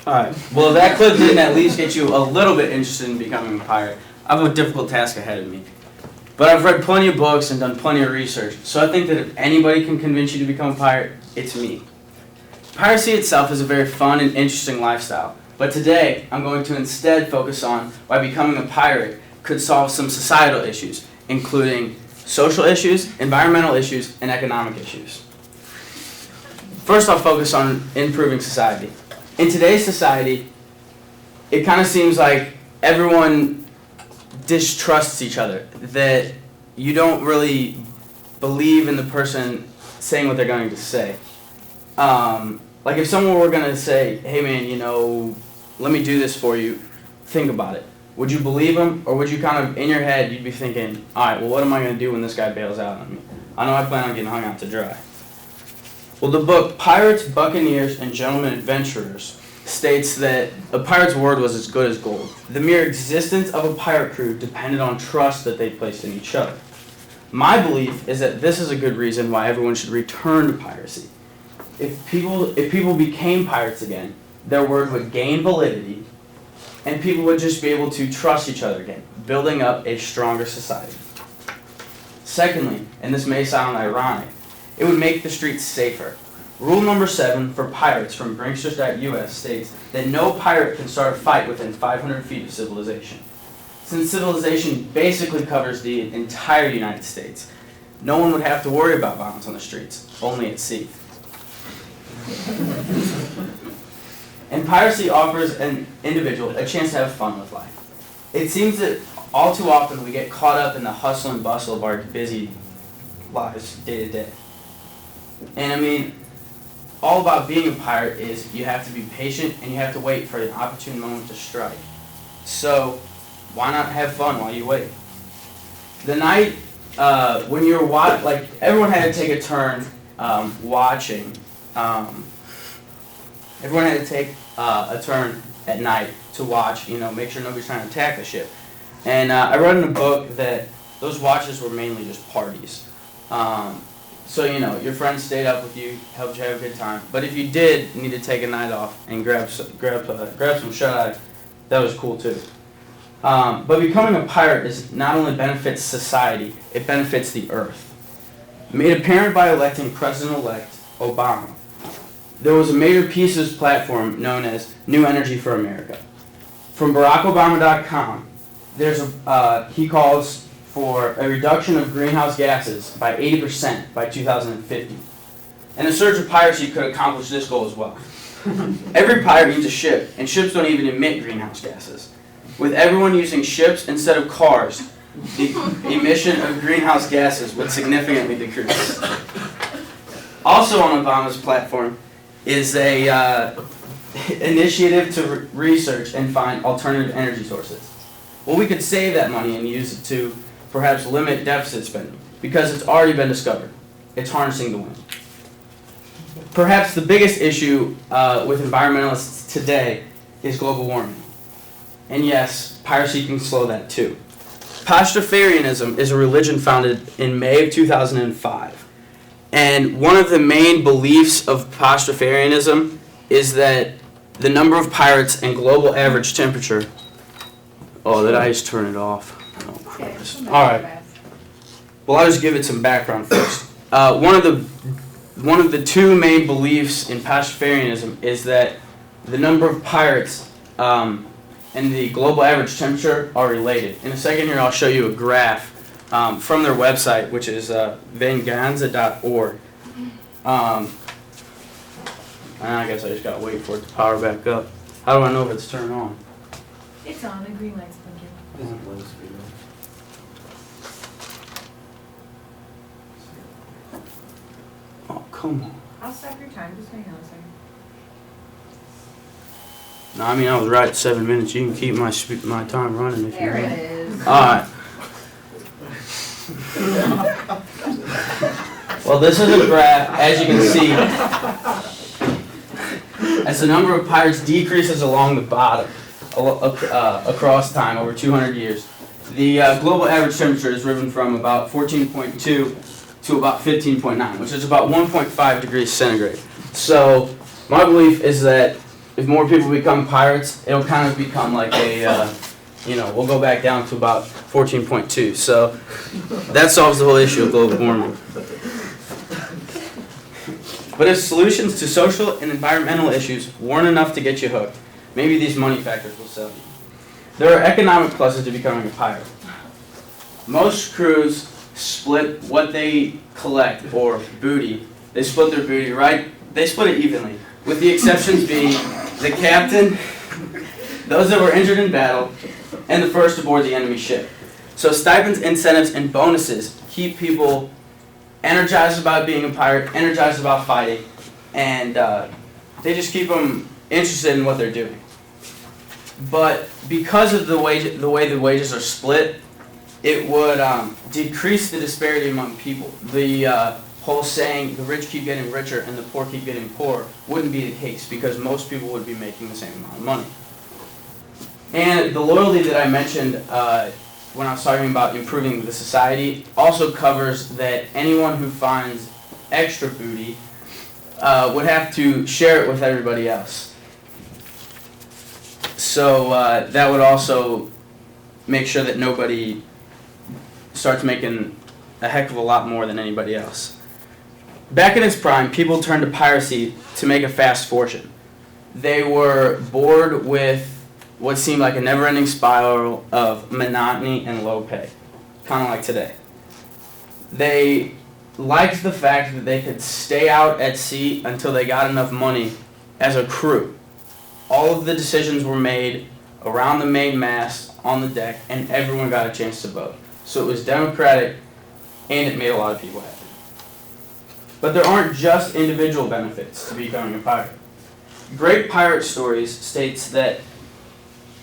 Alright, well if that clip didn't at least get you a little bit interested in becoming a pirate, I have a difficult task ahead of me. But I've read plenty of books and done plenty of research, so I think that if anybody can convince you to become a pirate, it's me. Piracy itself is a very fun and interesting lifestyle, but today I'm going to instead focus on why becoming a pirate could solve some societal issues, including social issues, environmental issues, and economic issues. First, I'll focus on improving society. In today's society, it kind of seems like everyone distrusts each other, that you don't really believe in the person saying what they're going to say. Like if someone were going to say, hey man, you know, let me do this for you, think about it. Would you believe them, or would you kind of, in your head, you'd be thinking, alright, well what am I going to do when this guy bails out on me? I know I plan on getting hung out to dry. Well, the book Pirates, Buccaneers, and Gentlemen Adventurers states that a pirate's word was as good as gold. The mere existence of a pirate crew depended on trust that they placed in each other. My belief is that this is a good reason why everyone should return to piracy. If people became pirates again, their word would gain validity, and people would just be able to trust each other again, building up a stronger society. Secondly, and this may sound ironic, it would make the streets safer. Rule number 7 for pirates from Brinksters.us states that no pirate can start a fight within 500 feet of civilization. Since civilization basically covers the entire United States, no one would have to worry about violence on the streets, only at sea. And piracy offers an individual a chance to have fun with life. It seems that all too often we get caught up in the hustle and bustle of our busy lives day to day. And I mean, all about being a pirate is you have to be patient and you have to wait for an opportune moment to strike. So why not have fun while you wait? The night when you're like everyone had to take a turn watching. Everyone had to take a turn at night to watch, you know, make sure nobody's trying to attack the ship. And I read in a book that those watches were mainly just parties. So, you know, your friends stayed up with you, helped you have a good time. But if you did need to take a night off and grab some shut-eye, that was cool too. But becoming a pirate is not only benefits society, it benefits the earth. Made apparent by electing President-elect Obama, there was a major piece of his platform known as New Energy for America. From BarackObama.com, he calls for a reduction of greenhouse gases by 80% by 2050. And a surge of piracy could accomplish this goal as well. Every pirate needs a ship, and ships don't even emit greenhouse gases. With everyone using ships instead of cars, the emission of greenhouse gases would significantly decrease. Also on Obama's platform is a initiative to research and find alternative energy sources. Well, we could save that money and use it to perhaps limit deficit spending, because it's already been discovered. It's harnessing the wind. Perhaps the biggest issue with environmentalists today is global warming. And yes, piracy can slow that too. Pastafarianism is a religion founded in May of 2005. And one of the main beliefs of Pastafarianism is that the number of pirates and global average temperature... Oh, did I just turn it off? Alright. Well, I'll just give it some background first. One of the two main beliefs in Pastafarianism is that the number of pirates and the global average temperature are related. In a second here, I'll show you a graph from their website, which is venganza.org. I guess I just gotta wait for it to power back up. How do I know if it's turned on? It's on. The green light's blinking. Oh, come on. I'll stop your time. Just hang on a second. No, I mean, I was right, 7 minutes. You can keep my time running if you There want. it is. Alright. Well, this is a graph, as you can see, as the number of pirates decreases along the bottom across time, over 200 years. The global average temperature has risen from about 14.2 to about 15.9, which is about 1.5 degrees centigrade. So, my belief is that if more people become pirates, it'll kind of become like a, we'll go back down to about 14.2. So that solves the whole issue of global warming. But if solutions to social and environmental issues weren't enough to get you hooked, maybe these money factors will sell you. There are economic pluses to becoming a pirate. Most crews split what they collect, or booty. They split their booty, right? They split it evenly, with the exceptions being the captain, those that were injured in battle, and the first aboard the enemy ship. So stipends, incentives, and bonuses keep people energized about being a pirate, energized about fighting, and they just keep them interested in what they're doing. But because of the way the wages are split, it would decrease the disparity among people. The whole saying, the rich keep getting richer and the poor keep getting poorer, wouldn't be the case because most people would be making the same amount of money. And the loyalty that I mentioned when I was talking about improving the society also covers that anyone who finds extra booty would have to share it with everybody else. So that would also make sure that nobody starts making a heck of a lot more than anybody else. Back in its prime, people turned to piracy to make a fast fortune. They were bored with what seemed like a never-ending spiral of monotony and low pay, kind of like today. They liked the fact that they could stay out at sea until they got enough money as a crew. All of the decisions were made around the main mast, on the deck, and everyone got a chance to vote. So it was democratic, and it made a lot of people happy. But there aren't just individual benefits to becoming a pirate. Great Pirate Stories states that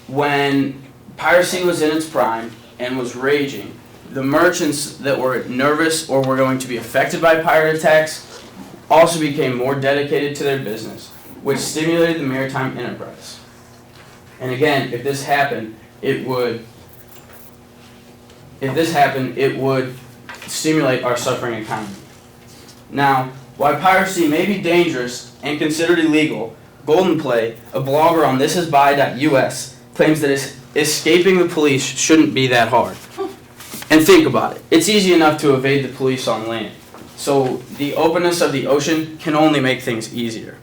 when piracy was in its prime and was raging, the merchants that were nervous or were going to be affected by pirate attacks also became more dedicated to their business, which stimulated the maritime enterprise. And again, if this happened, it would stimulate our suffering economy. Now, while piracy may be dangerous and considered illegal, Golden Play, a blogger on thisisbuy.us, claims that escaping the police shouldn't be that hard. And think about it. It's easy enough to evade the police on land. So the openness of the ocean can only make things easier.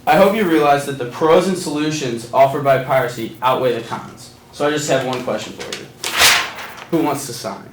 I hope you realize that the pros and solutions offered by piracy outweigh the cons. So I just have one question for you. Who wants to sign?